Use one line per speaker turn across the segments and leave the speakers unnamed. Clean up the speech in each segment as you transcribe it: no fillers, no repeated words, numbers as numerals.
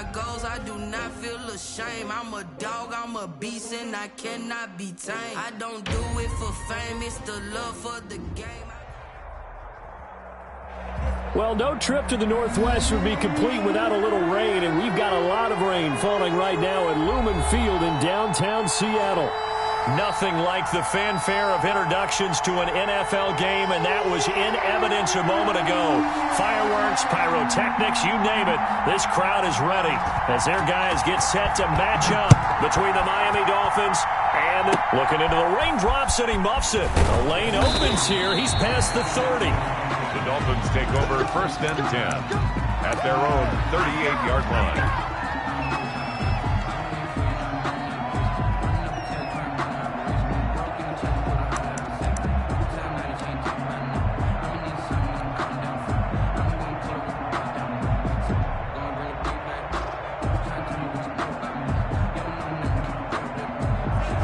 my goals, I do not feel ashamed. I'm a dog, I'm a beast, and I cannot be tamed. I don't do it for fame, it's the love for the game.
Well, no trip to the Northwest would be complete without a little rain, and we've got a lot of rain falling right now at Lumen Field in downtown Seattle. Nothing like the fanfare of introductions to an NFL game, and that was in evidence a moment ago. Fireworks, pyrotechnics, you name it. This crowd is ready as their guys get set to match up between the Miami Dolphins and looking into the raindrops, and he muffs it. The lane opens here. He's past the 30.
The Dolphins take over 1st and 10 at their own 38-yard line.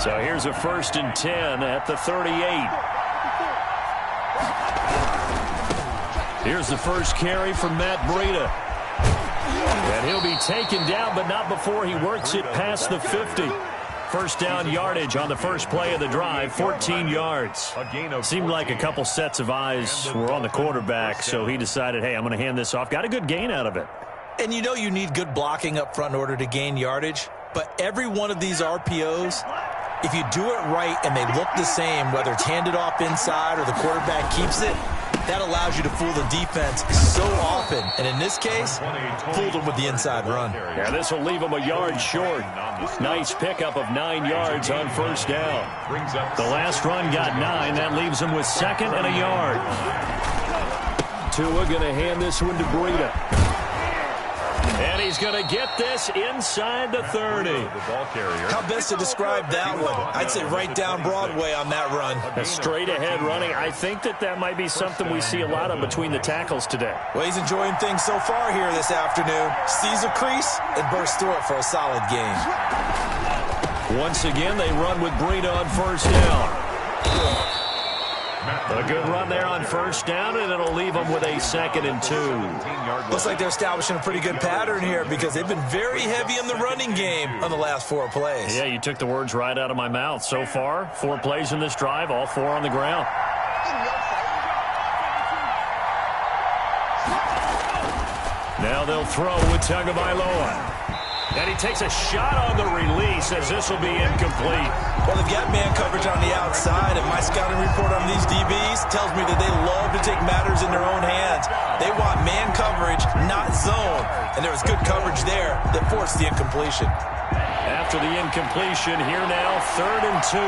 So here's a 1st and 10 at the 38. Here's the first carry from Matt Breida. And he'll be taken down, but not before he works it past the 50. First down yardage on the first play of the drive, 14 yards. Seemed like a couple sets of eyes were on the quarterback, so he decided, hey, I'm going to hand this off. Got a good gain out of it.
And you know you need good blocking up front in order to gain yardage, but every one of these RPOs, if you do it right and they look the same, whether it's handed off inside or the quarterback keeps it, that allows you to fool the defense so often. And in this case, fooled them with the inside run.
Yeah, this will leave them a yard short. Nice pickup of 9 yards on first down. The last run got 9. That leaves them with 2nd and a yard. Tua going to hand this one to Breida. And he's going to get this inside the 30.
How best to describe that one? I'd say right down Broadway on that run.
A straight ahead running. I think that might be something we see a lot of between the tackles today.
Well, he's enjoying things so far here this afternoon. Sees a crease and bursts through it for a solid gain.
Once again, they run with Breida on first down. A good run there on first down, and it'll leave them with a 2nd and 2.
Looks like they're establishing a pretty good pattern here because they've been very heavy in the running game on the last 4 plays.
Yeah, you took the words right out of my mouth. So far, 4 plays in this drive, all 4 on the ground. Now they'll throw with Tagovailoa. And he takes a shot on the release as this will be incomplete.
Well, they've got man coverage on the outside, and my scouting report on these DBs tells me that they love to take matters in their own hands. They want man coverage, not zone. And there was good coverage there that forced the incompletion.
After the incompletion, here now, 3rd and 2.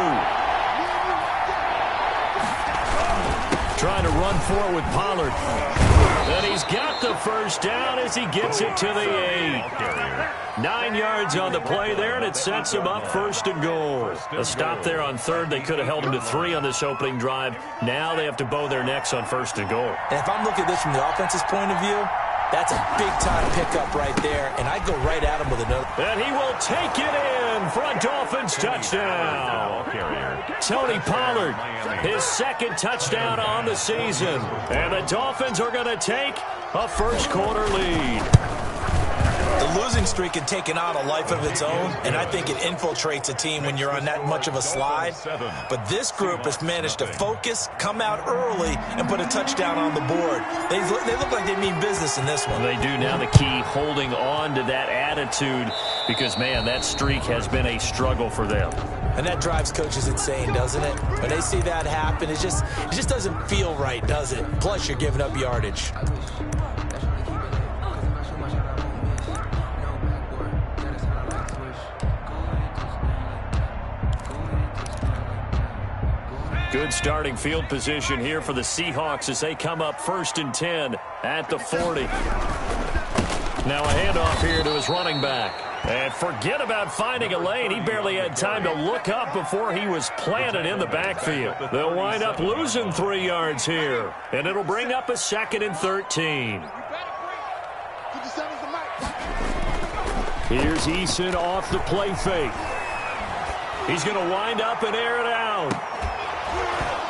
Trying to run forward with Pollard. And he's got the first down as he gets it to the 8. 9 yards on the play there, and it sets him up 1st and goal. A stop there on 3rd. They could have held him to 3 on this opening drive. Now they have to bow their necks on 1st and goal.
And if I'm looking at this from the offense's point of view, that's a big-time pickup right there, and I'd go right at him with another.
And he will take it in for a Dolphins touchdown. Tony Pollard, his 2nd touchdown on the season. And the Dolphins are going to take a first-quarter lead.
The losing streak had taken on a life of its own, and I think it infiltrates a team when you're on that much of a slide. But this group has managed to focus, come out early, and put a touchdown on the board. They look like they mean business in this one.
They do now. The key, holding on to that attitude, because, man, that streak has been a struggle for them.
And that drives coaches insane, doesn't it? When they see that happen, it just doesn't feel right, does it? Plus, you're giving up yardage.
Good starting field position here for the Seahawks as they come up 1st and 10 at the 40. Now a handoff here to his running back. And forget about finding a lane. He barely had time to look up before he was planted in the backfield. They'll wind up losing 3 yards here. And it'll bring up a 2nd and 13. Here's Eason off the play fake. He's going to wind up and air it out.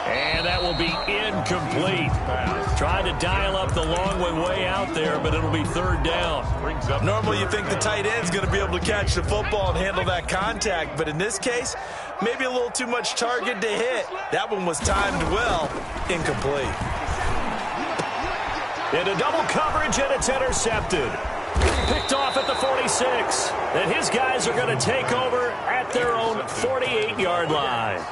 And And that will be incomplete. Tried to dial up the long way out there, but it'll be third down.
Normally you think the tight end's going to be able to catch the football and handle that contact, but in this case, maybe a little too much target to hit. That one was timed well, incomplete.
Into double coverage, and it's intercepted. Picked off at the 46. And his guys are going to take over at their own 48-yard line.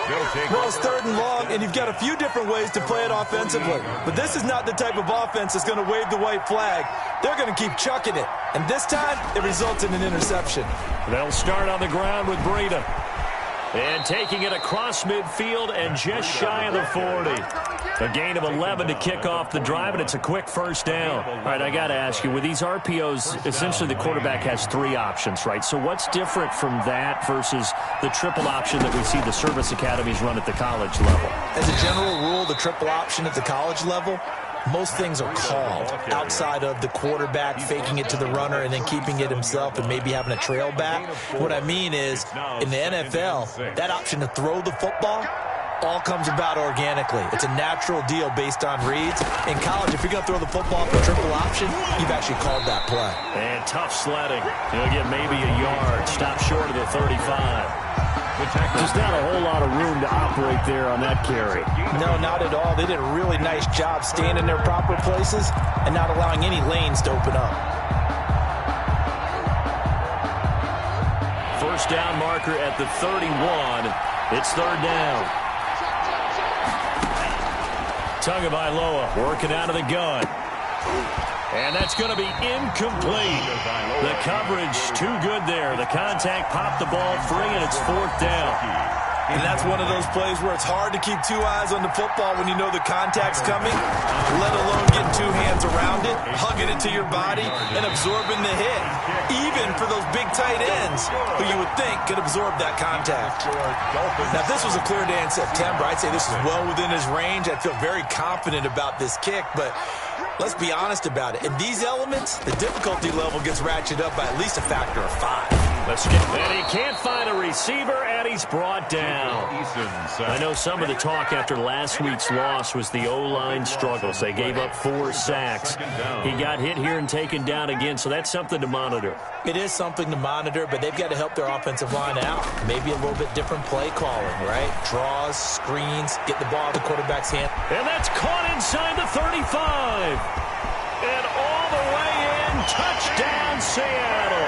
Well, it's third and long, and you've got a few different ways to play it offensively. But this is not the type of offense that's going to wave the white flag. They're going to keep chucking it. And this time, it results in an interception.
They'll start on the ground with Breida. And taking it across midfield and just shy of the 40. A gain of 11 to kick off the drive, and it's a quick first down. All right, I got to ask you, with these RPOs, essentially the quarterback has three options, right? So what's different from that versus the triple option that we see the service academies run at the college level?
As a general rule, the triple option at the college level, most things are called outside of the quarterback faking it to the runner and then keeping it himself and maybe having a trail back. What I mean is, in the NFL, that option to throw the football all comes about organically. It's a natural deal based on reads. In college, if you're going to throw the football for a triple option, you've actually called that play.
And tough sledding. He'll get maybe a yard. Stop short of the 35. Just not a whole lot of room to operate there on that carry.
No, not at all. They did a really nice job staying in their proper places and not allowing any lanes to open up.
First down marker at the 31. It's third down. Tagovailoa working out of the gun. And that's going to be incomplete. The coverage too good there. The contact popped the ball free, and it's fourth down.
And that's one of those plays where it's hard to keep two eyes on the football when you know the contact's coming, let alone getting two hands around it, hugging it to your body, and absorbing the hit. Even for those big tight ends who you would think could absorb that contact. Now, if this was a clear day in September, I'd say this is well within his range. I'd feel very confident about this kick, but let's be honest about it. In these elements, the difficulty level gets ratcheted up by at least a factor of 5.
And he can't find a receiver, and he's brought down. I know some of the talk after last week's loss was the O-line struggles. They gave up 4 sacks. He got hit here and taken down again, so that's something to monitor.
It is something to monitor, but they've got to help their offensive line out. Maybe a little bit different play calling, right? Draws, screens, get the ball in the quarterback's hand.
And that's caught inside the 35. And all the way in, touchdown Seattle.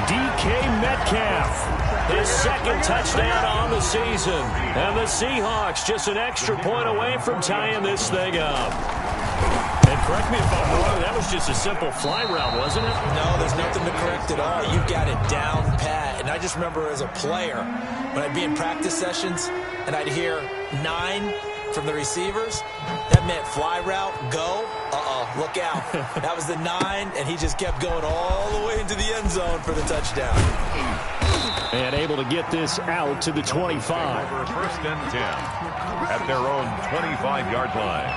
DK Metcalf, his second touchdown on the season. And the Seahawks just an extra point away from tying this thing up. And correct me if I'm wrong, that was just a simple fly route, wasn't it?
No, there's nothing to correct at all. You've got it down pat. And I just remember as a player, when I'd be in practice sessions and I'd hear 9 from the receivers, that meant fly route, go. Look out. That was the 9, and he just kept going all the way into the end zone for the touchdown.
And able to get this out to the 25.
First and 10 at their own 25-yard line.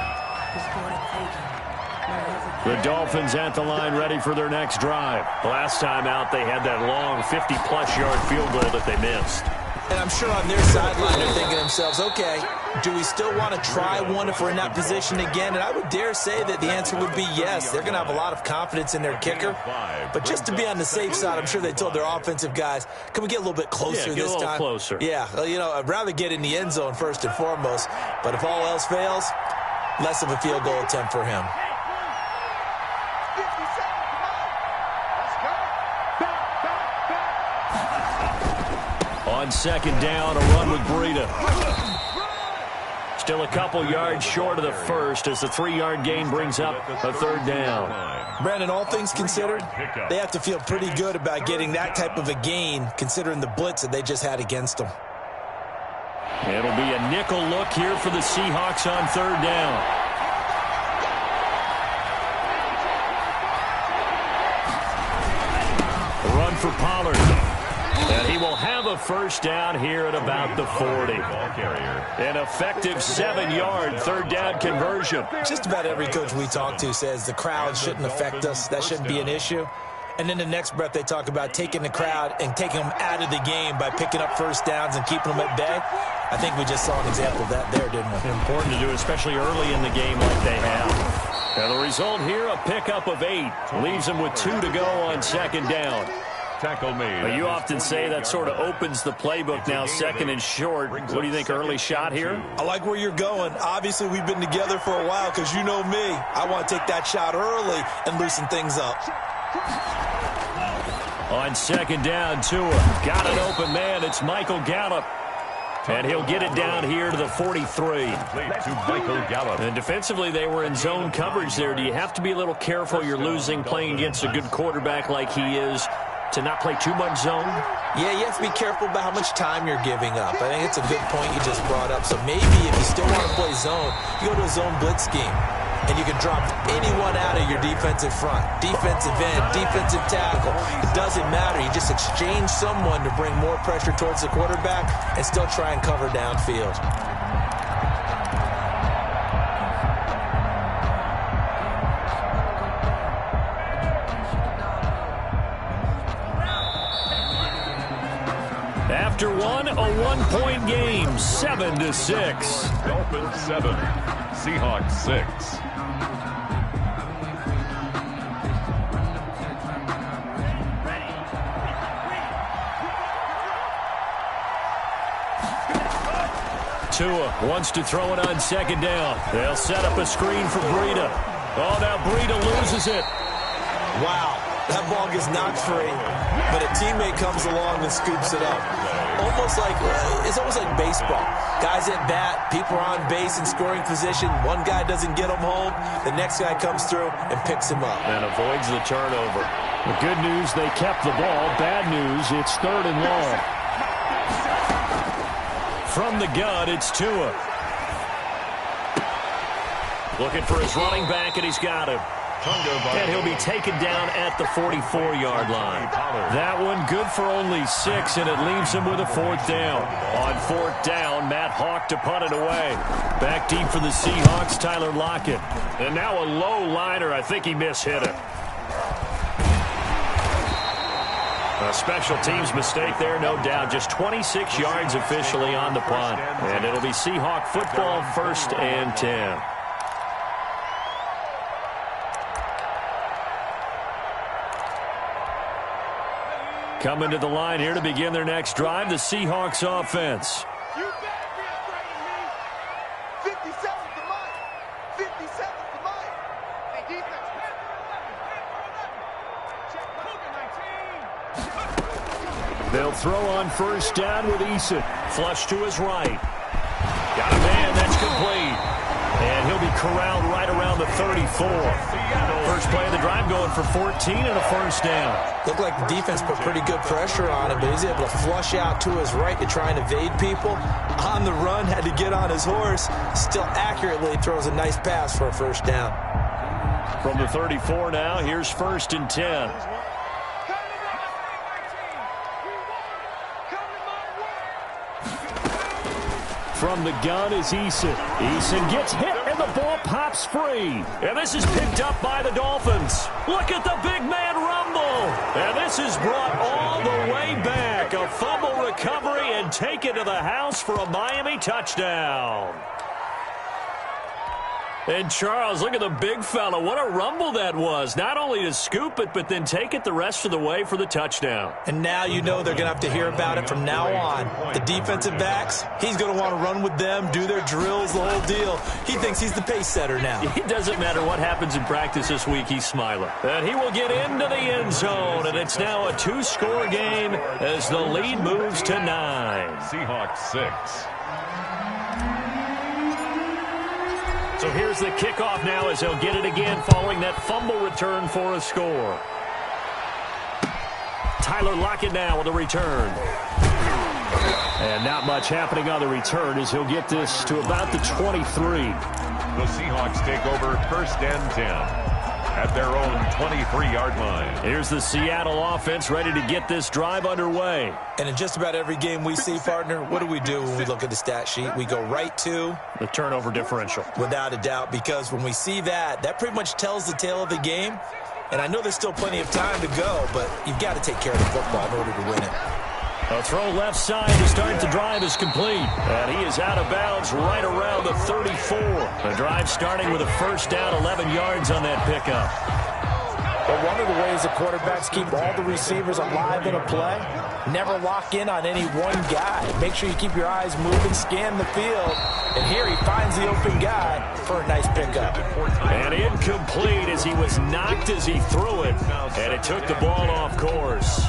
The Dolphins at the line ready for their next drive. Last time out, they had that long 50-plus yard field goal that they missed.
And I'm sure on their sideline they're thinking to themselves, okay, do we still want to try one if we're in that position again? And I would dare say that the answer would be yes. They're going to have a lot of confidence in their kicker. But just to be on the safe side, I'm sure they told their offensive guys, can we get a little bit closer this time?
Yeah, get a little closer.
Yeah, you know, I'd rather get in the end zone first and foremost. But if all else fails, less of a field goal attempt for him.
On second down, a run with Breida. Still a couple yards short of the first as the 3-yard gain brings up a third down.
Brandon, all things considered, they have to feel pretty good about getting that type of a gain considering the blitz that they just had against them.
It'll be a nickel look here for the Seahawks on third down. A run for Pollard. And he will have a first down here at about the 40. An effective 7-yard third down conversion.
Just about every coach we talk to says the crowd shouldn't affect us. That shouldn't be an issue. And then the next breath they talk about taking the crowd and taking them out of the game by picking up first downs and keeping them at bay. I think we just saw an example of that there, didn't we?
Important to do, especially early in the game like they have. And the result here, a pickup of 8. Leaves them with 2 to go on second down.
Tackle made.
Well, you often say that sort of opens the playbook now, second and short. What do you think, early shot here?
I like where you're going. Obviously, we've been together for a while because you know me. I want to take that shot early and loosen things up.
On second down, Tua. Got an open man. It's Michael Gallup. And he'll get it down here to the 43.
To Michael Gallup.
And defensively, they were in zone coverage there. Do you have to be a little careful? You're losing playing against a good quarterback like he is, to not play too much zone?
Yeah, you have to be careful about how much time you're giving up. I think it's a good point you just brought up. So maybe if you still want to play zone, you go to a zone blitz scheme. And you can drop anyone out of your defensive front. Defensive end, defensive tackle. It doesn't matter. You just exchange someone to bring more pressure towards the quarterback and still try and cover downfield.
After one, a one-point game, 7-6.
Dolphins 7, Seahawks 6.
Tua wants to throw it on second down. They'll set up a screen for Breida. Oh, now Breida loses it.
Wow, that ball gets knocked free, but a teammate comes along and scoops it up. It's almost like baseball. Guys at bat, people are on base in scoring position. One guy doesn't get him home. The next guy comes through and picks him up.
And avoids the turnover. The good news, they kept the ball. Bad news, it's 3rd and long. From the gun, it's Tua. Looking for his running back, and he's got him. And he'll be taken down at the 44-yard line. That one good for only 6, and it leaves him with a 4th down. On 4th down, Matt Hawk to punt it away. Back deep for the Seahawks, Tyler Lockett. And now a low liner. I think he mishit it. A special teams mistake there, no doubt. Just 26 yards officially on the punt. And it'll be Seahawk football, 1st and 10. Coming to the line here to begin their next drive, the Seahawks offense.
You better be afraid of me. 57 to Mike. 57 to Mike. Hey, defense. Check.
They'll throw on 1st down with Eason. Flush to his right. Got a man, that's complete. And he'll be corralled right around the 34. First play of the drive going for 14 and a 1st down.
Looked like the defense put pretty good pressure on him, but he's able to flush out to his right to try and evade people. On the run, had to get on his horse. Still accurately throws a nice pass for a 1st down.
From the 34 now, here's 1st and 10. From the gun is Eason. Eason gets hit, and the ball pops free. And this is picked up by the Dolphins. Look at the big man rumble. And this is brought all the way back. A fumble recovery and taken to the house for a Miami touchdown. And Charles, look at the big fella. What a rumble that was. Not only to scoop it, but then take it the rest of the way for the touchdown.
And now you know they're going to have to hear about it from now on. The defensive backs, he's going to want to run with them, do their drills, the whole deal. He thinks he's the pace setter now.
It doesn't matter what happens in practice this week, he's smiling. And he will get into the end zone, and it's now a 2-score game as the lead moves to 9.
Seahawks 6.
So here's the kickoff now as he'll get it again following that fumble return for a score. Tyler Lockett now with a return. And not much happening on the return as he'll get this to about the 23.
The Seahawks take over 1st and 10 at their own 23-yard line.
Here's the Seattle offense ready to get this drive underway.
And in just about every game we see, partner, what do we do when we look at the stat sheet? We go right to
the turnover differential.
Without a doubt, because when we see that, that pretty much tells the tale of the game. And I know there's still plenty of time to go, but you've got to take care of the football in order to win it.
A throw left side to start the drive is complete. And he is out of bounds right around the 34. The drive starting with a first down, 11 yards on that pickup.
But one of the ways the quarterbacks keep all the receivers alive in a play, never lock in on any one guy. Make sure you keep your eyes moving, scan the field. And here he finds the open guy for a nice pickup.
And incomplete as he was knocked as he threw it. And it took the ball off course.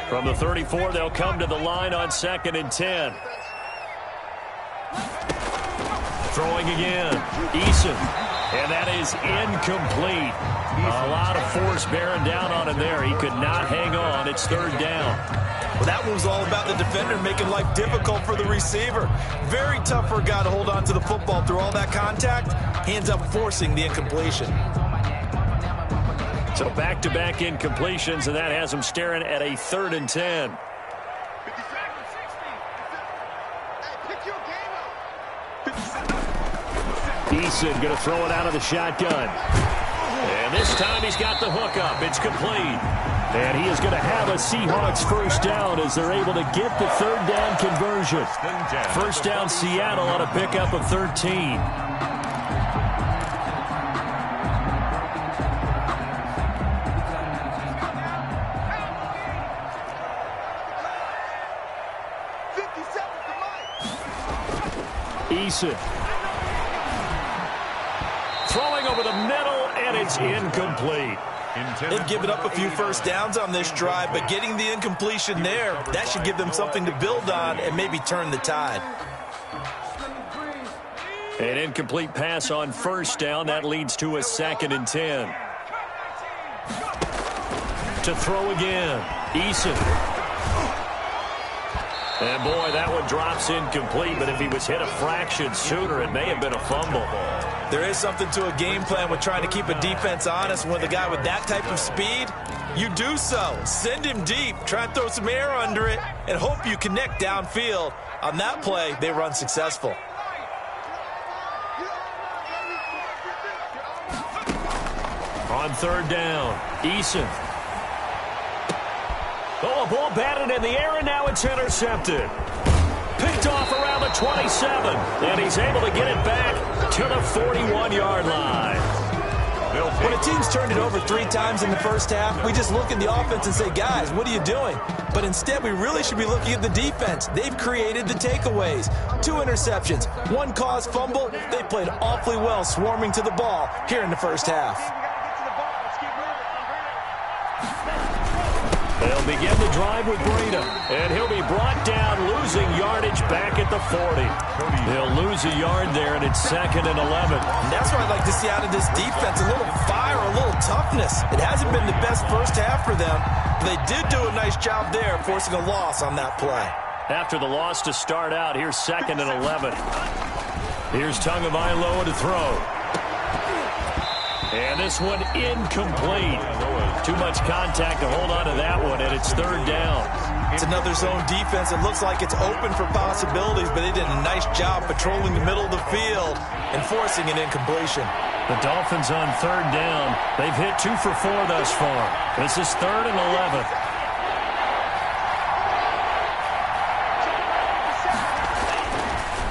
From the 34, they'll come to the line on 2nd and 10. Throwing again. Eason. And that is incomplete. A lot of force bearing down on him there. He could not hang on. It's 3rd down.
Well, that one was all about the defender making life difficult for the receiver. Very tough for a guy to hold on to the football through all that contact. He ends up forcing the incompletion.
So back-to-back incompletions, and that has him staring at a 3rd and 10. Eason going to throw it out of the shotgun. And this time he's got the hook up. It's complete. And he is going to have a Seahawks first down as they're able to get the 3rd down conversion. First down Seattle on a pickup of 13. Eason. Throwing over the middle, and it's incomplete.
They've given up a few first downs on this drive, but getting the incompletion there, that should give them something to build on and maybe turn the tide.
An incomplete pass on first down. That leads to a 2nd and 10. To throw again. Eason. And, boy, that one drops incomplete, but if he was hit a fraction sooner, it may have been a fumble.
There is something to a game plan with trying to keep a defense honest. With a guy with that type of speed, you do so. Send him deep, try and throw some air under it, and hope you connect downfield. On that play, they run successful.
On 3rd down, Eason. Oh, a ball batted in the air, and now it's intercepted. Picked off around the 27, and he's able to get it back to the 41-yard line.
When a team's turned it over 3 times in the first half, we just look at the offense and say, guys, what are you doing? But instead, we really should be looking at the defense. They've created the takeaways. 2 interceptions, 1 caused fumble. They played awfully well swarming to the ball here in the first half.
They'll begin the drive with Breida, and he'll be brought down, losing yardage back at the 40. He'll lose a yard there, and it's 2nd and 11.
And that's what I'd like to see out of this defense, a little fire, a little toughness. It hasn't been the best first half for them, but they did do a nice job there, forcing a loss on that play.
After the loss to start out, here's 2nd and 11. Here's Tagovailoa to throw. And this one incomplete. Too much contact to hold on to that one, and it's 3rd down.
It's another zone defense. It looks like it's open for possibilities, but they did a nice job patrolling the middle of the field and forcing an incompletion.
The Dolphins on 3rd down. They've hit 2 for 4 thus far. This is 3rd and 11.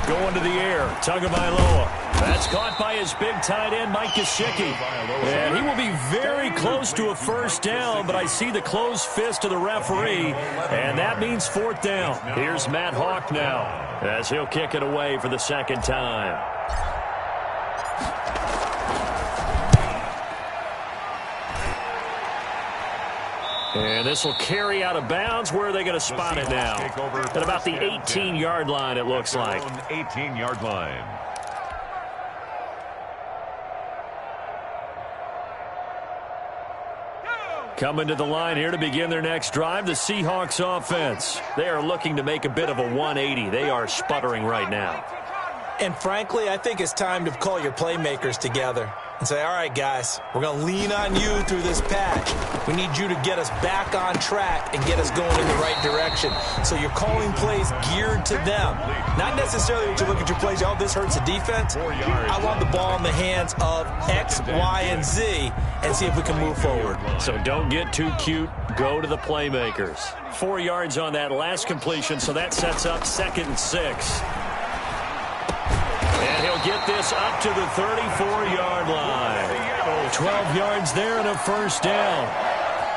Going to the air, Tagovailoa. That's caught by his big tight end, Mike Gesicki. And he will be very close to a first down, but I see the closed fist of the referee, and that means 4th down. Here's Matt Hawk now, as he'll kick it away for the 2nd time. And this will carry out of bounds. Where are they going to spot it now? At about the 18-yard line, it looks like.
18-yard line.
Coming to the line here to begin their next drive, the Seahawks offense. They are looking to make a bit of a 180. They are sputtering right now.
And frankly, I think it's time to call your playmakers together. and say, all right, guys, we're going to lean on you through this patch. We need you to get us back on track and get us going in the right direction. So you're calling plays geared to them. Not necessarily when you look at your plays, oh, this hurts the defense. I want the ball in the hands of X, Y, and Z and see if we can move forward.
So don't get too cute. Go to the playmakers. 4 yards on that last completion, so that sets up 2nd and 6. And he'll get this up to the 34-yard line. 12 yards there and a first down.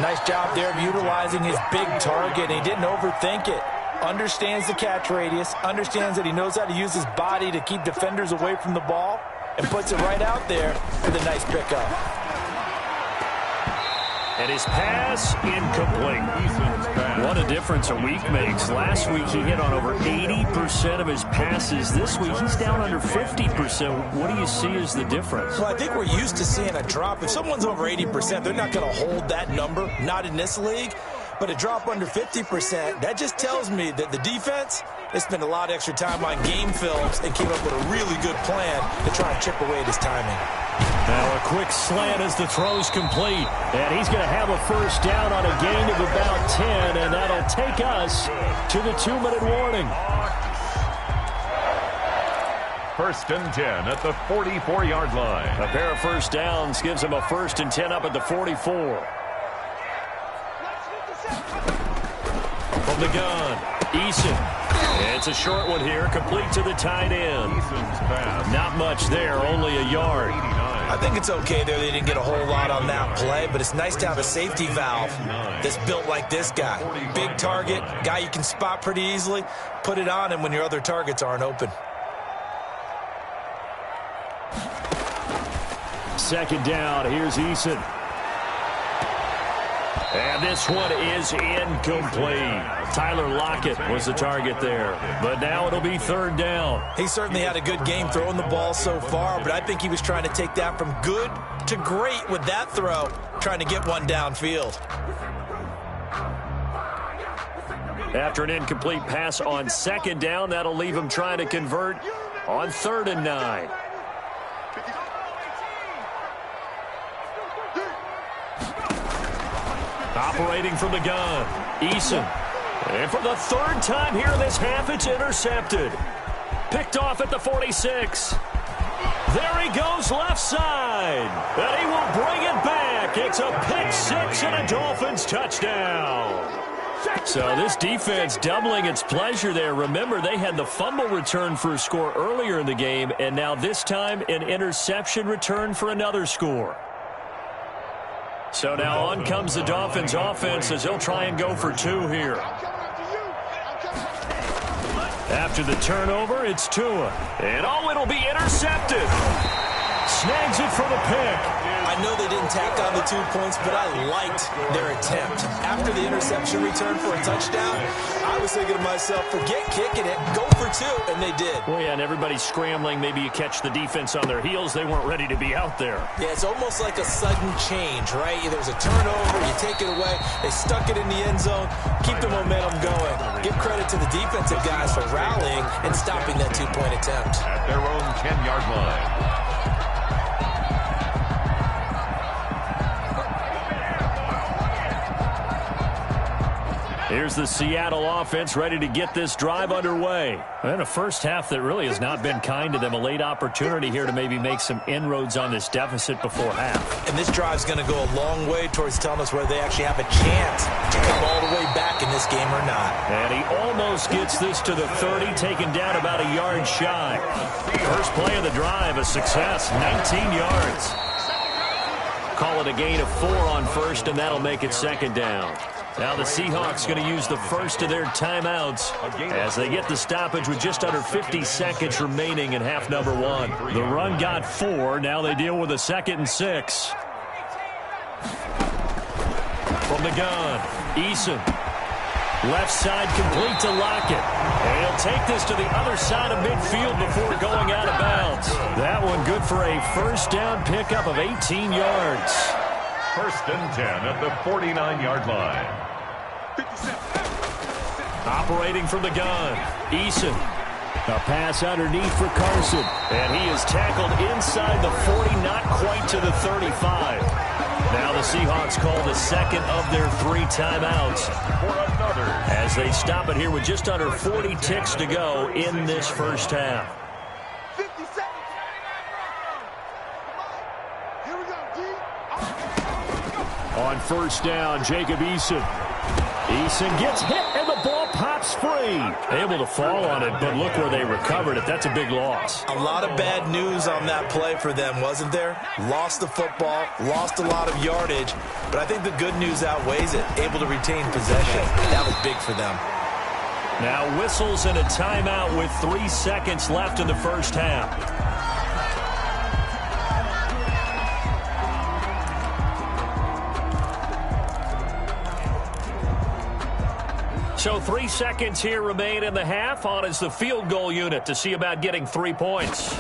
Nice job there of utilizing his big target. He didn't overthink it. Understands the catch radius. Understands that he knows how to use his body to keep defenders away from the ball. And puts it right out there for the nice pickup.
And his pass incomplete. What a difference a week makes. Last week he hit on over 80% of his passes. This week he's down under 50%. What do you see as the difference?
Well, I think we're used to seeing a drop. If someone's over 80%, they're not going to hold that number. Not in this league. But a drop under 50%, that just tells me that the defense, they spent a lot of extra time on game films and came up with a really good plan to try and chip away at his timing.
Now a quick slant as the throw's complete. And he's going to have a first down on a gain of about 10, and that'll take us to the 2-minute warning.
1st and 10 at the 44-yard line.
A pair of first downs gives him a 1st and 10 up at the 44. From the gun, Eason. It's a short one here, complete to the tight end. Not much there, only a yard.
I think it's okay there. They didn't get a whole lot on that play, but it's nice to have a safety valve that's built like this guy. Big target, guy you can spot pretty easily. Put it on him when your other targets aren't open.
2nd down, here's Eason. And this one is incomplete. Tyler Lockett was the target there. But now it'll be 3rd down.
He certainly had a good game throwing the ball so far, but I think he was trying to take that from good to great with that throw, trying to get one downfield.
After an incomplete pass on 2nd down, that'll leave him trying to convert on 3rd and 9. Operating from the gun, Eason. And for the 3rd time here in this half, it's intercepted. Picked off at the 46. There he goes left side. And he will bring it back. It's a pick 6 and a Dolphins touchdown. So this defense doubling its pleasure there. Remember, they had the fumble return for a score earlier in the game, and now this time an interception return for another score. So now on comes the Dolphins offense as they'll try and go for 2 here. After the turnover, it's Tua. And it'll be intercepted. Snags it for the pick.
I know they didn't tack on the 2 points, but I liked their attempt. After the interception return for a touchdown, I was thinking to myself, forget kicking it, go for 2, and they did.
Well, yeah, and everybody's scrambling. Maybe you catch the defense on their heels. They weren't ready to be out there.
Yeah, it's almost like a sudden change, right? There's a turnover, you take it away, they stuck it in the end zone, keep the momentum going. Give credit to the defensive guys for rallying and stopping that 2-point attempt.
At their own 10-yard line.
Here's the Seattle offense ready to get this drive underway. And a first half that really has not been kind to them. A late opportunity here to maybe make some inroads on this deficit before half.
And this drive's going to go a long way towards telling us whether they actually have a chance to come all the way back in this game or not.
And he almost gets this to the 30, taken down about a yard shy. First play of the drive, a success, 19 yards. Call it a gain of 4 on first, and that'll make it 2nd down. Now the Seahawks going to use the first of their timeouts as they get the stoppage with just under 50 seconds remaining in half number 1. The run got 4. Now they deal with a 2nd and 6. From the gun, Eason. Left side complete to Lockett. And he'll take this to the other side of midfield before going out of bounds. That one good for a first down pickup of 18 yards.
1st and 10 at the 49-yard line.
Operating from the gun, Eason. A pass underneath for Carson. And he is tackled inside the 40, not quite to the 35. Now the Seahawks call the second of their 3 timeouts as they stop it here with just under 40 ticks to go in this first half.
50 seconds. Here we go, D.
On first down, Jacob Eason. Eason gets hit, and the ball pops free. Able to fall on it, but look where they recovered it. That's a big loss.
A lot of bad news on that play for them, wasn't there? Lost the football, lost a lot of yardage, but I think the good news outweighs it. Able to retain possession. That was big for them.
Now whistles and a timeout with 3 seconds left in the first half. So 3 seconds here remain in the half. On is the field goal unit to see about getting 3 points.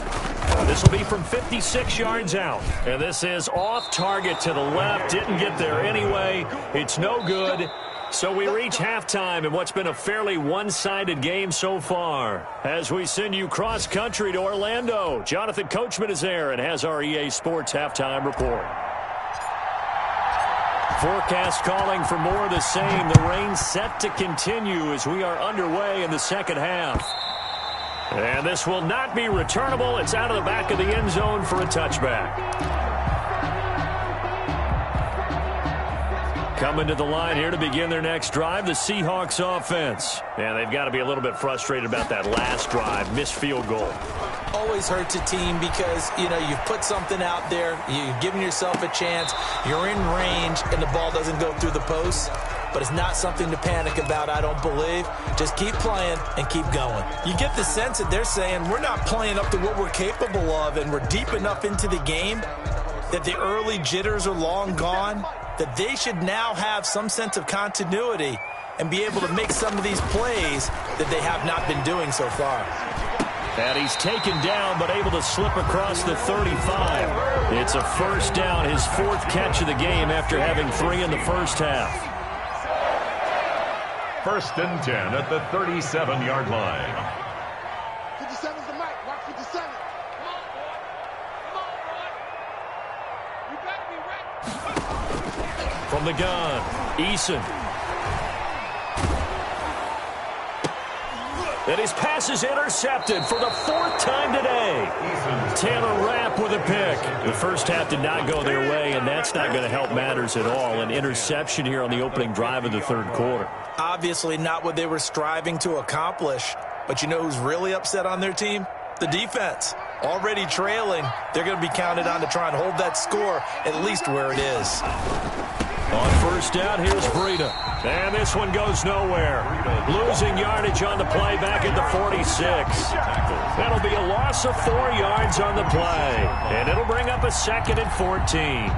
This will be from 56 yards out. And this is off target to the left. Didn't get there anyway. It's no good. So we reach halftime in what's been a fairly one-sided game so far. As we send you cross-country to Orlando, Jonathan Coachman is there and has our EA Sports halftime report. Forecast calling for more of the same. The rain set to continue as we are underway in the second half. And this will not be returnable. It's out of the back of the end zone for a touchback. Coming to the line here to begin their next drive, the Seahawks offense. And they've got to be a little bit frustrated about that last drive, missed field goal.
Always hurts a team because, you've put something out there, you've given yourself a chance, you're in range, and the ball doesn't go through the post. But it's not something to panic about, I don't believe. Just keep playing and keep going. You get the sense that they're saying we're not playing up to what we're capable of, and we're deep enough into the game that the early jitters are long gone, that they should now have some sense of continuity and be able to make some of these plays that they have not been doing so far.
And he's taken down, but able to slip across the 35. It's a first down, his 4th catch of the game after having 3 in the first half.
1st and 10 at the 37-yard line.
57's the mic. Watch 57. Come on, boy. Come on, boy. You better be ready.
From the gun, Eason. And his pass is intercepted for the 4th time today. Taylor Rapp with a pick. The first half did not go their way, and that's not going to help matters at all. An interception here on the opening drive of the 3rd quarter.
Obviously not what they were striving to accomplish. But you know who's really upset on their team? The defense. Already trailing. They're going to be counted on to try and hold that score at least where it is.
On first down, here's Breida. And this one goes nowhere. Losing yardage on the play back at the 46. That'll be a loss of 4 yards on the play. And it'll bring up a 2nd and 14.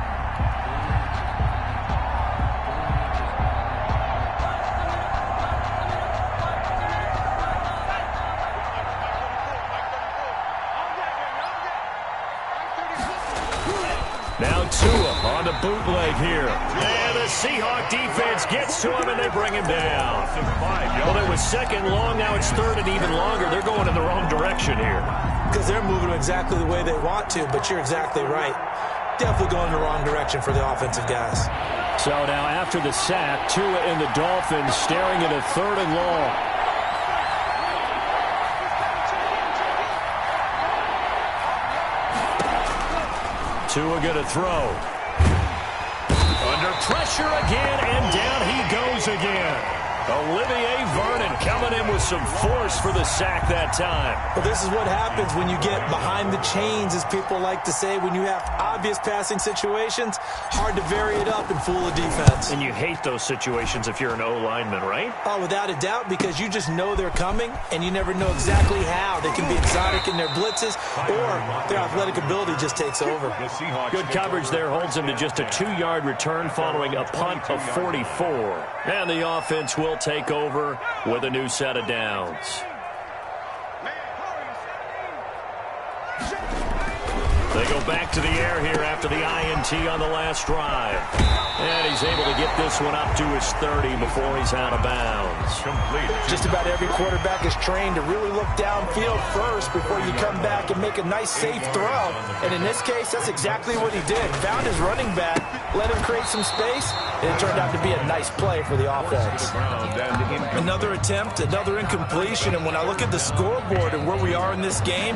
Now Tua on the bootleg here. And the Seahawk defense gets to him, and they bring him down. Well, it was 2nd long. Now it's 3rd and even longer. They're going in the wrong direction here.
Because they're moving exactly the way they want to, but you're exactly right. Definitely going in the wrong direction for the offensive guys.
So now after the sack, Tua and the Dolphins staring at a 3rd and long. Tua going to throw. Under pressure again, and down he goes again. Olivier Vernon coming in with some force for the sack that time.
Well, this is what happens when you get behind the chains, as people like to say, when you have obvious passing situations. Hard to vary it up and fool a defense.
And you hate those situations if you're an O-lineman, right?
Oh, without a doubt, because you just know they're coming, and you never know exactly how. They can be exotic in their blitzes, or their athletic ability just takes over.
Good coverage there holds him to just a 2-yard return following a punt of 44. And the offense will take over with a new set of downs. The They go back to the air here after the INT on the last drive. And he's able to get this one up to his 30 before he's out of bounds.
Complete.
Just about every quarterback is trained to really look downfield first before you come back and make a nice, safe throw. And in this case, that's exactly what he did. Found his running back, let him create some space, and it turned out to be a nice play for the offense. Another attempt, another incompletion, and when I look at the scoreboard and where we are in this game,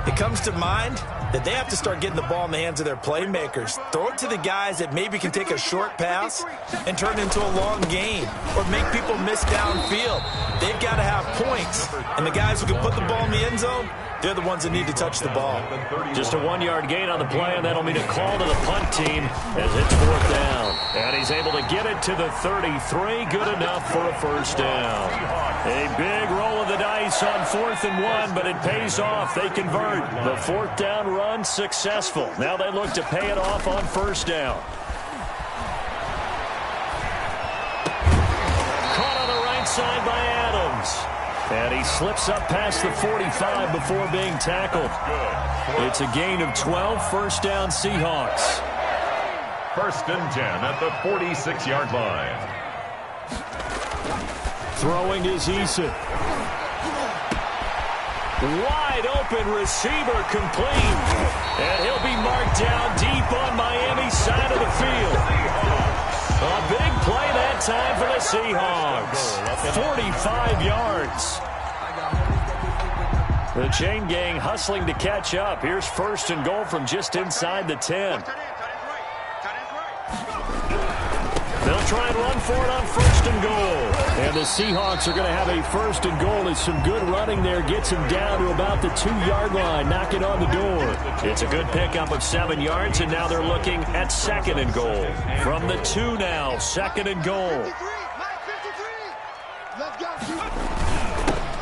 it comes to mind that they have to start getting the ball in the hands of their playmakers. Throw it to the guys that maybe can take a short pass and turn it into a long gain or make people miss downfield. They've got to have points, and the guys who can put the ball in the end zone, they're the ones that need to touch the ball.
Just a 1-yard gain on the play, and that'll mean a call to the punt team as it's 4th down. And he's able to get it to the 33. Good enough for a first down. A big roll of the dice on 4th and 1, but it pays off. They convert. The 4th down run successful. Now they look to pay it off on first down. Caught on the right side by Adams. And he slips up past the 45 before being tackled. It's a gain of 12, first down Seahawks.
1st and 10 at the 46-yard line.
Throwing is Eason. Wide open receiver complete. And he'll be marked down deep on Miami's side of the field. A big play that time for the Seahawks. 45 yards. The chain gang hustling to catch up. Here's 1st and goal from just inside the 10. They'll try and run for it on 1st and goal. And the Seahawks are going to have a 1st and goal as some good running there gets him down to about the 2-yard line, knocking on the door. It's a good pickup of 7 yards, and now they're looking at 2nd and goal. From the 2 now, 2nd and goal.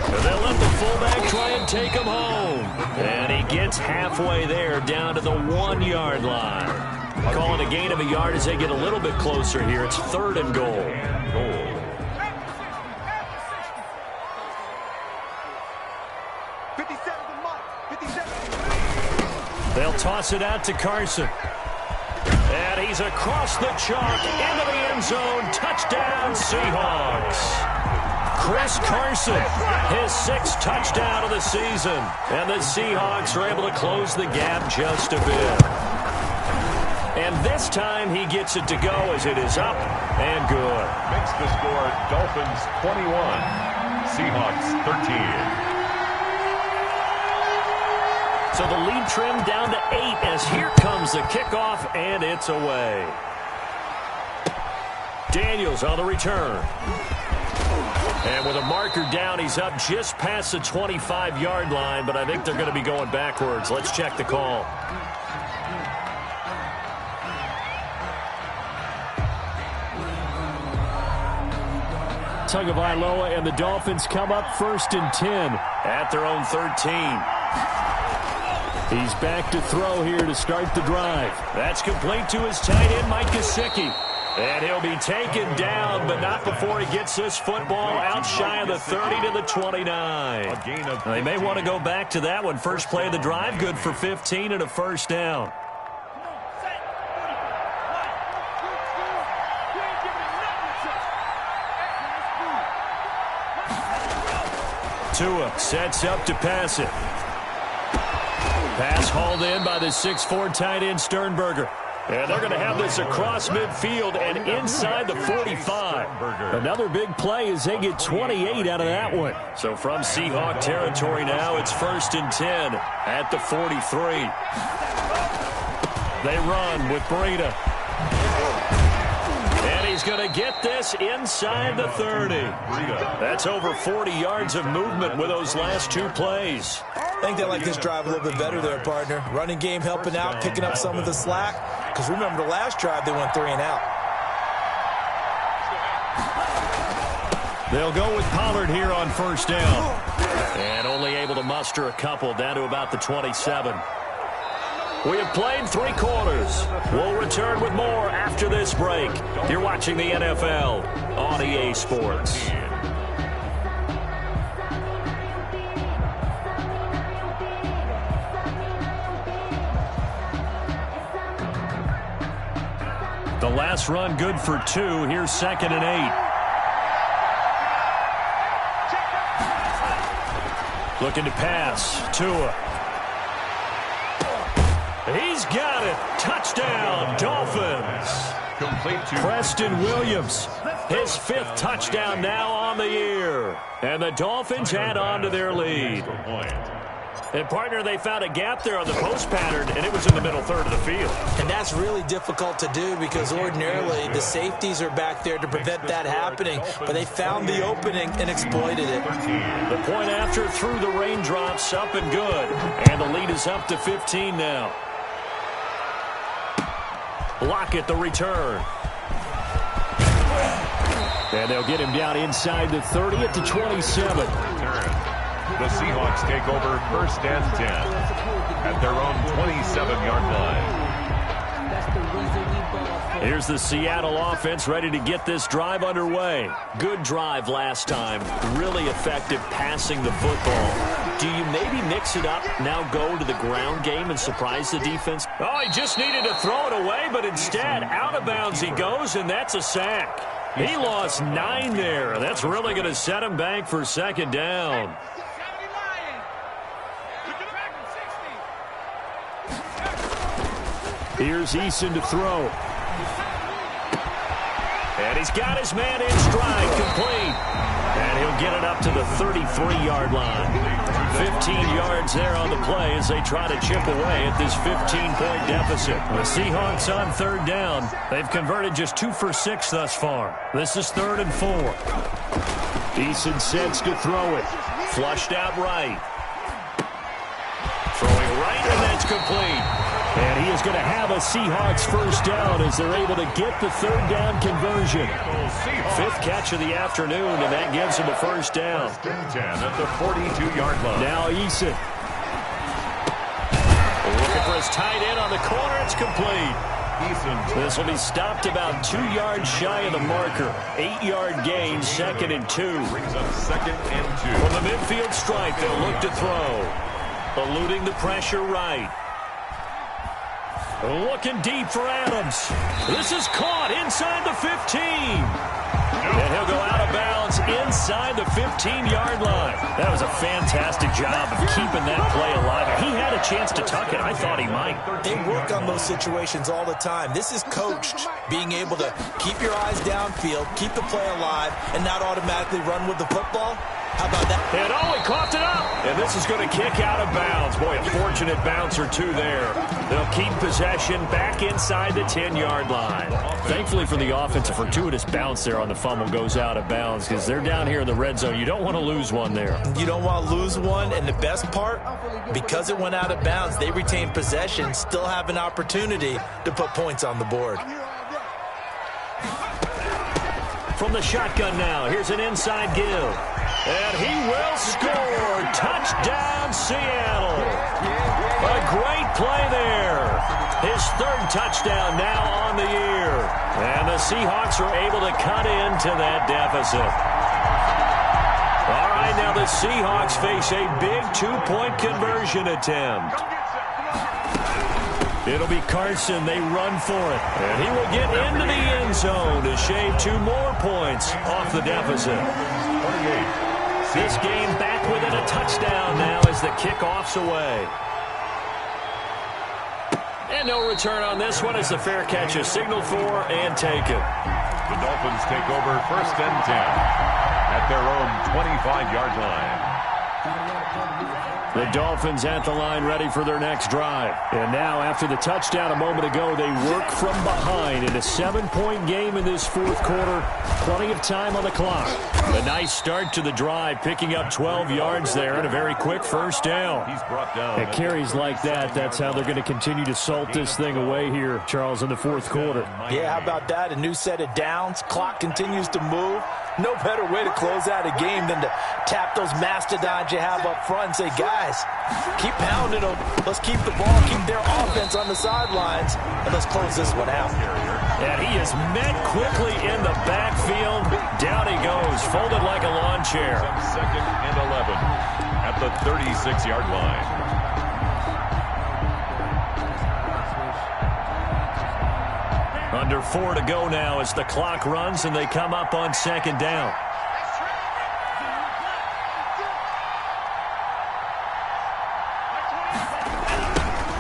And they'll let the fullback try and take him home. And he gets halfway there down to the 1-yard line. Calling a gain of a yard as they get a little bit closer here. It's 3rd and goal. They'll toss it out to Carson. And he's across the chalk into the end zone. Touchdown, Seahawks. Chris Carson, his 6th touchdown of the season. And the Seahawks are able to close the gap just a bit. And this time he gets it to go as it is up and good.
Makes the score Dolphins 21, Seahawks 13.
So the lead trimmed down to 8 as here comes the kickoff, and it's away. Daniels on the return. And with a marker down, he's up just past the 25-yard line, but I think they're going to be going backwards. Let's check the call. Tagovailoa and the Dolphins come up 1st and 10 at their own 13. He's back to throw here to start the drive. That's complete to his tight end, Mike Gesicki. And he'll be taken down, but not before he gets this football out shy of the 30 to the 29. They may want to go back to that one. First play of the drive, good for 15 and a first down. Tua sets up to pass it. Pass hauled in by the 6'4" tight end Sternberger. And they're going to have this across midfield and inside the 45. Another big play as they get 28 out of that one. So from Seahawk territory now, it's 1st and 10 at the 43. They run with Breida. And he's going to get this inside the 30. That's over 40 yards of movement with those last 2 plays.
I think they like this drive a little bit better there, partner. Running game helping out, picking up some of the slack. Because remember the last drive, they went 3 and out.
They'll go with Pollard here on first down. And only able to muster a couple down to about the 27. We have played 3 quarters. We'll return with more after this break. You're watching the NFL on EA Sports. last run good for 2. Here's 2nd and 8. Looking to pass. Tua. He's got it. Touchdown, Dolphins.
Complete to
Preston Williams, his 5th touchdown now on the year. And the Dolphins add on to their lead. And, partner, they found a gap there on the post pattern, and it was in the middle third of the field.
And that's really difficult to do because ordinarily the safeties are back there to prevent that happening. But they found the opening and exploited it.
The point after through the raindrops, up and good. And the lead is up to 15 now. Lockett the return. And they'll get him down inside the 30 at the 27.
The Seahawks take over 1st and 10 at their own 27-yard line.
Here's the Seattle offense ready to get this drive underway. Good drive last time. Really effective passing the football. Do you maybe mix it up, now go to the ground game and surprise the defense? Oh, he just needed to throw it away, but instead, out of bounds he goes, and that's a sack. He lost 9 there. That's really going to set him back for 2nd down. Here's Eason to throw. And he's got his man in stride, complete. And he'll get it up to the 33-yard line. 15 yards there on the play as they try to chip away at this 15-point deficit. The Seahawks on 3rd down. They've converted just 2 for 6 thus far. This is 3rd and 4. Eason sets to throw it. Flushed out right. Throwing right, and that's complete. And he is going to have a Seahawks 1st down as they're able to get the 3rd down conversion. 5th catch of the afternoon, and that gives him a 1st down.
10 at the 42-yard line.
Now Eason. Looking for his tight end on the corner. It's complete. This will be stopped about 2 yards shy of the marker. 8-yard gain, 2nd and 2.
Brings up 2nd and 2.
From the midfield stripe, they'll look to throw. Eluding the pressure right. Looking deep for Adams. This is caught inside the 15. And he'll go out of bounds inside the 15-yard line. That was a fantastic job of keeping that play alive. He had a chance to tuck it. I thought he might.
They work on those situations all the time. This is coached, being able to keep your eyes downfield, keep the play alive, and not automatically run with the football. How about that?
And oh, he coughed it up. And this is going to kick out of bounds. Boy, a fortunate bounce or two there. They'll keep possession back inside the 10-yard line. Thankfully for the offense, a fortuitous bounce there on the fumble goes out of bounds because they're down here in the red zone. You don't want to lose one there.
You don't want to lose one, and the best part, because it went out of bounds, they retain possession, still have an opportunity to put points on the board.
From the shotgun now, here's an inside give. And he will score. Touchdown, Seattle. A great play there. His 3rd touchdown now on the year. And the Seahawks are able to cut into that deficit. All right, now the Seahawks face a big 2-point conversion attempt. It'll be Carson. They run for it. And he will get into the end zone to shave 2 more points off the deficit.
28.
This game back within a touchdown now as the kickoff's away. And no return on this one as the fair catch is signaled for and taken.
The Dolphins take over 1st and 10 at their own 25-yard line.
The Dolphins at the line ready for their next drive. And now after the touchdown a moment ago, they work from behind in a 7-point game in this 4th quarter. Plenty of time on the clock. A nice start to the drive, picking up 12 yards there and a very quick 1st down.
He's brought down.
At carries like that, that's how they're going to continue to salt this thing away here, Charles, in the 4th quarter.
Yeah, how about that? A new set of downs. Clock continues to move. No better way to close out a game than to tap those mastodons you have up front and say, guys, keep pounding them. Let's keep the ball, keep their offense on the sidelines, and let's close this one out.
And he is met quickly in the backfield. Down he goes, folded like a lawn chair.
2nd and 11 at the 36-yard line.
Under 4 to go now as the clock runs and they come up on second down.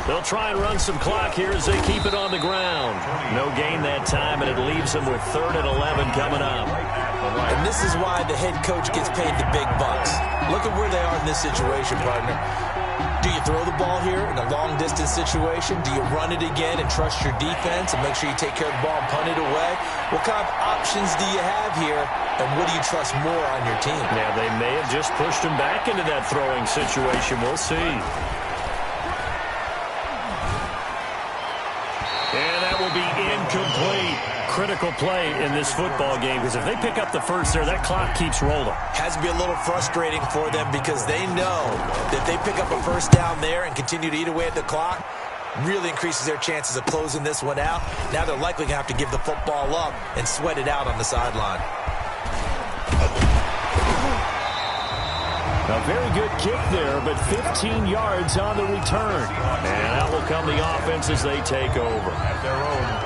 They'll try and run some clock here as they keep it on the ground. No gain that time, and it leaves them with 3rd and 11 coming up.
And this is why the head coach gets paid the big bucks. Look at where they are in this situation, partner. Do you throw the ball here in a long-distance situation? Do you run it again and trust your defense and make sure you take care of the ball and punt it away? What kind of options do you have here, and what do you trust more on your team?
Yeah, they may have just pushed him back into that throwing situation. We'll see. And that will be incomplete. Critical play in this football game, because if they pick up the first there, that clock keeps rolling.
Has to be a little frustrating for them because they know that if they pick up a first down there and continue to eat away at the clock, really increases their chances of closing this one out. Now they're likely going to have to give the football up and sweat it out on the sideline.
A very good kick there, but 15 yards on the return. And out will come the offense as they take over.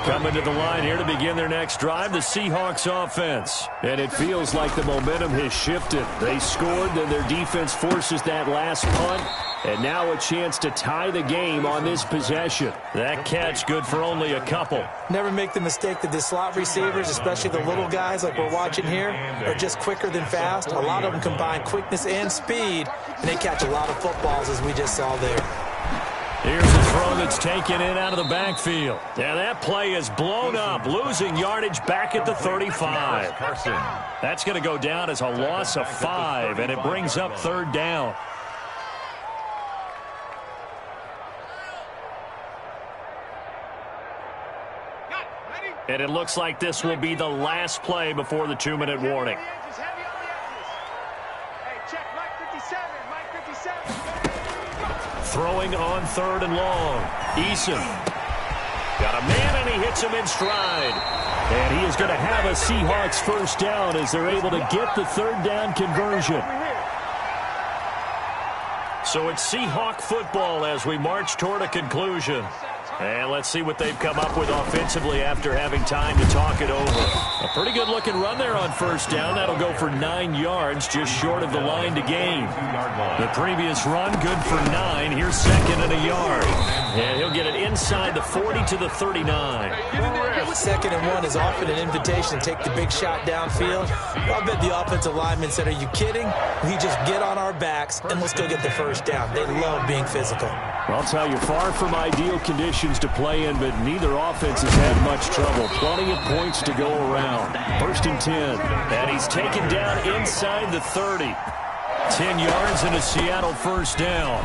Coming to the line here to begin their next drive, the Seahawks offense. And it feels like the momentum has shifted. They scored, then their defense forces that last punt. And now a chance to tie the game on this possession. That catch good for only a couple.
Never make the mistake that the slot receivers, especially the little guys like we're watching here, are just quicker than fast. A lot of them combine quickness and speed, and they catch a lot of footballs as we just saw there.
Here's a throw that's taken in out of the backfield. And that play is blown up, losing yardage back at the 35. That's going to go down as a loss of 5, and it brings up 3rd down. And it looks like this will be the last play before the 2-minute warning. Throwing on 3rd and long. Eason. Got a man, and he hits him in stride. And he is going to have a Seahawks first down as they're able to get the 3rd down conversion. So it's Seahawk football as we march toward a conclusion. And let's see what they've come up with offensively after having time to talk it over. A pretty good-looking run there on first down. That'll go for 9 yards, just short of the line to gain. The previous run, good for 9. Here's 2nd and a yard. And he'll get it inside the 40 to the 39.
2nd and 1 is often an invitation to take the big shot downfield. I bet the offensive lineman said, are you kidding? We just get on our backs, and let's go get the first down. They love being physical.
I'll tell you, far from ideal conditions to play in, but neither offense has had much trouble. Plenty of points to go around. 1st and 10. And he's taken down inside the 30. 10 yards and a Seattle first down.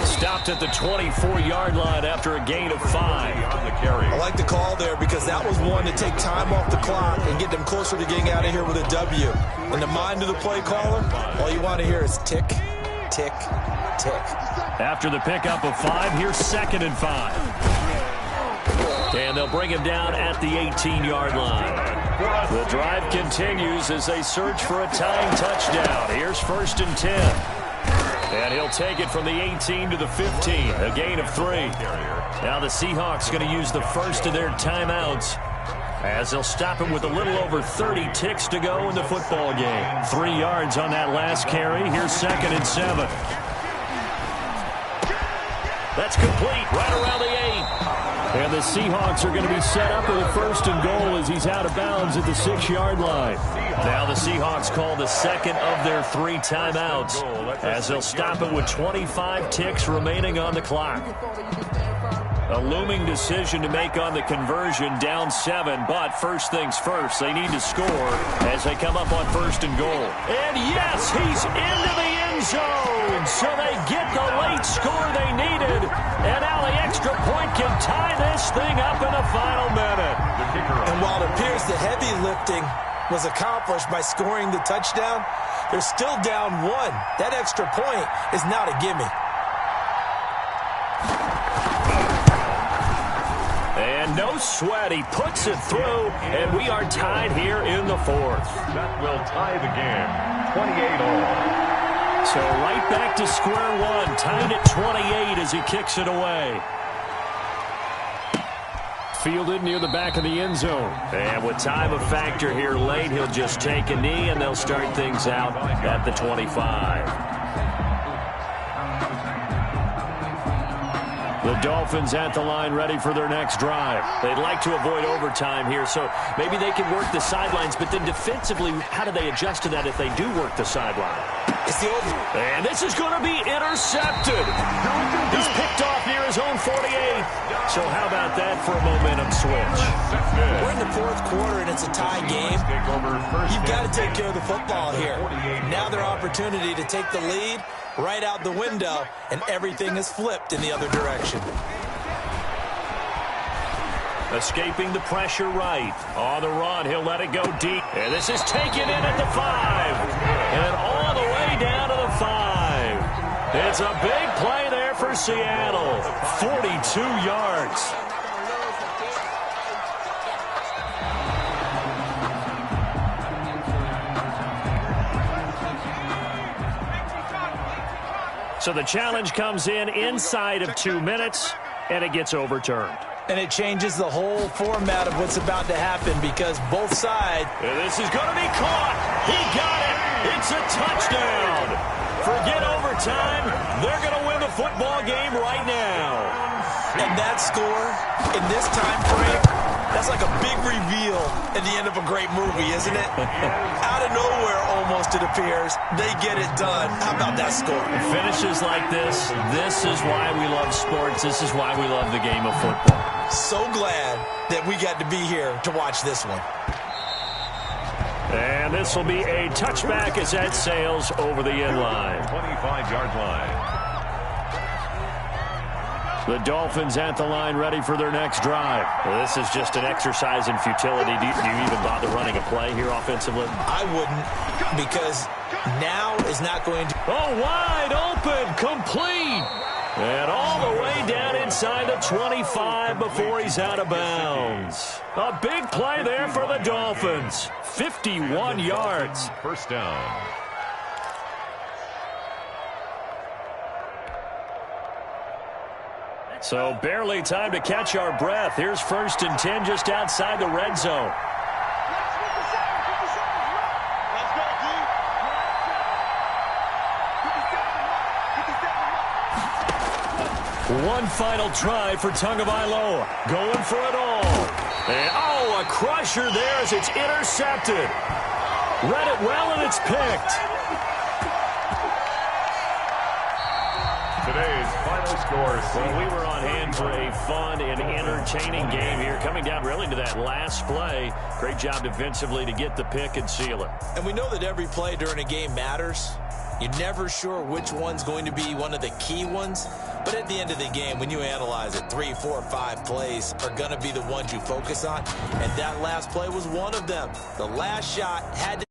Stopped at the 24-yard line after a gain of 5.
I like the call there because that was one to take time off the clock and get them closer to getting out of here with a W. In the mind of the play caller, all you want to hear is tick, tick, tick.
After the pickup of 5, here's 2nd and 5. And they'll bring him down at the 18-yard line. The drive continues as they search for a tying touchdown. Here's 1st and 10. And he'll take it from the 18 to the 15, a gain of 3. Now the Seahawks going to use the first of their timeouts as they'll stop him with a little over 30 ticks to go in the football game. 3 yards on that last carry. Here's 2nd and 7. That's complete right around the 8. And the Seahawks are going to be set up with a 1st and goal as he's out of bounds at the 6-yard line. Now the Seahawks call the 2nd of their 3 timeouts as they'll stop it with 25 ticks remaining on the clock. A looming decision to make on the conversion, down 7, but first things first, they need to score as they come up on 1st and goal. And yes, he's into the end zone, so they get the late score they needed, and now the extra point can tie this thing up in the final minute.
And while it appears the heavy lifting was accomplished by scoring the touchdown, they're still down 1. That extra point is not a gimme.
And no sweat, he puts it through, and we are tied here in the 4th.
That will tie the game, 28-all.
So right back to square one, tied at 28 as he kicks it away. fielded near the back of the end zone. And with time a factor here late, he'll just take a knee, and they'll start things out at the 25. The Dolphins at the line ready for their next drive. They'd like to avoid overtime here, so maybe they can work the sidelines, but then defensively, how do they adjust to that if they do work the sideline?
It's the over.
And this is going to be intercepted. He's picked off near his own 48. So how about that for a momentum switch?
We're in the fourth quarter, and it's a tie game. You've got to take care of the football here. Now their opportunity to take the lead right out the window, and everything is flipped in the other direction.
Escaping the pressure right. On the run, he'll let it go deep. And this is taken in at the 5. And all the way down to the 5. It's a big play there for Seattle. 42 yards. So the challenge comes in inside of 2 minutes, and it gets overturned.
And it changes the whole format of what's about to happen because both sides.
And this is going to be caught. He got it. It's a touchdown. Forget overtime. They're going to win the football game right now.
And that score in this time frame, that's like a big reveal at the end of a great movie, isn't it? Out of nowhere, almost, it appears. They get it done. How about that score?
Finishes like this is why we love sports. This is why we love the game of football.
So glad that we got to be here to watch this one.
And this will be a touchback as that sails over the end line.
25-yard line.
The Dolphins at the line ready for their next drive. Well, this is just an exercise in futility. Do you even bother running a play here offensively?
I wouldn't, because now is not going to...
Oh, wide open, complete. And all the way down inside the 25 before he's out of bounds. A big play there for the Dolphins. 51 yards.
First down.
So barely time to catch our breath. Here's 1st and 10 just outside the red zone. One final try for Tagovailoa. Going for it all. And, a crusher there as it's intercepted. Read it well, and it's picked.
Today's final score.
Well, we were on hand for a fun and entertaining game here. Coming down really to that last play. Great job defensively to get the pick and seal it.
And we know that every play during a game matters. You're never sure which one's going to be one of the key ones. But at the end of the game, when you analyze it, 3, 4, 5 plays are going to be the ones you focus on. And that last play was one of them. The last shot had to